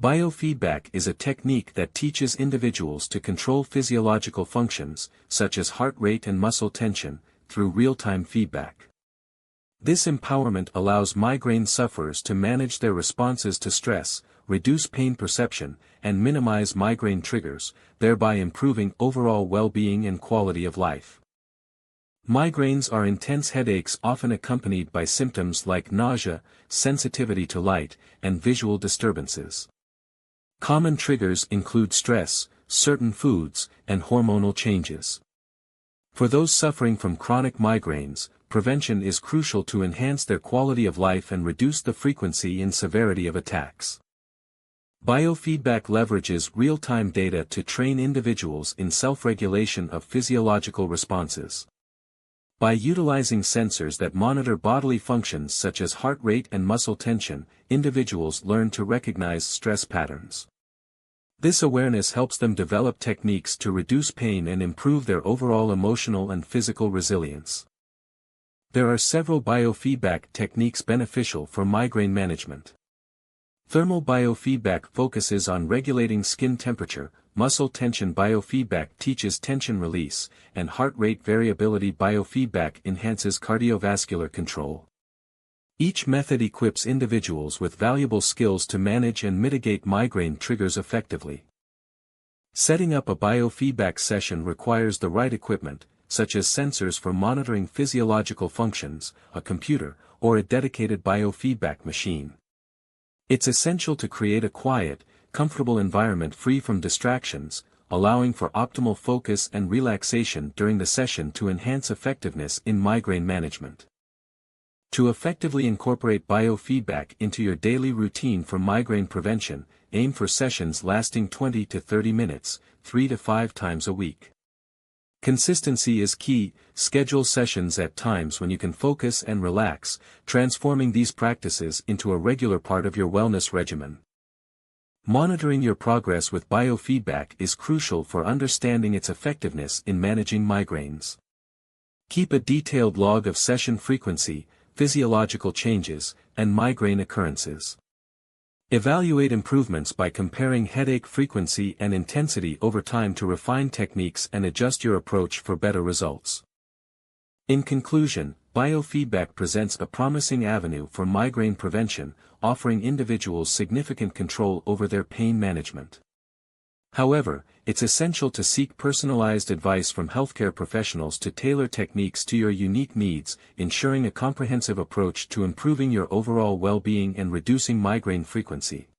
Biofeedback is a technique that teaches individuals to control physiological functions, such as heart rate and muscle tension, through real-time feedback. This empowerment allows migraine sufferers to manage their responses to stress, reduce pain perception, and minimize migraine triggers, thereby improving overall well-being and quality of life. Migraines are intense headaches often accompanied by symptoms like nausea, sensitivity to light, and visual disturbances. Common triggers include stress, certain foods, and hormonal changes. For those suffering from chronic migraines, prevention is crucial to enhance their quality of life and reduce the frequency and severity of attacks. Biofeedback leverages real-time data to train individuals in self-regulation of physiological responses. By utilizing sensors that monitor bodily functions such as heart rate and muscle tension, individuals learn to recognize stress patterns. This awareness helps them develop techniques to reduce pain and improve their overall emotional and physical resilience. There are several biofeedback techniques beneficial for migraine management. Thermal biofeedback focuses on regulating skin temperature, muscle tension biofeedback teaches tension release, and heart rate variability biofeedback enhances cardiovascular control. Each method equips individuals with valuable skills to manage and mitigate migraine triggers effectively. Setting up a biofeedback session requires the right equipment, such as sensors for monitoring physiological functions, a computer, or a dedicated biofeedback machine. It's essential to create a quiet, comfortable environment free from distractions, allowing for optimal focus and relaxation during the session to enhance effectiveness in migraine management. To effectively incorporate biofeedback into your daily routine for migraine prevention, aim for sessions lasting 20 to 30 minutes, 3 to 5 times a week. Consistency is key. Schedule sessions at times when you can focus and relax, transforming these practices into a regular part of your wellness regimen. Monitoring your progress with biofeedback is crucial for understanding its effectiveness in managing migraines. Keep a detailed log of session frequency, physiological changes, and migraine occurrences. Evaluate improvements by comparing headache frequency and intensity over time to refine techniques and adjust your approach for better results. In conclusion, biofeedback presents a promising avenue for migraine prevention, offering individuals significant control over their pain management. However, it's essential to seek personalized advice from healthcare professionals to tailor techniques to your unique needs, ensuring a comprehensive approach to improving your overall well-being and reducing migraine frequency.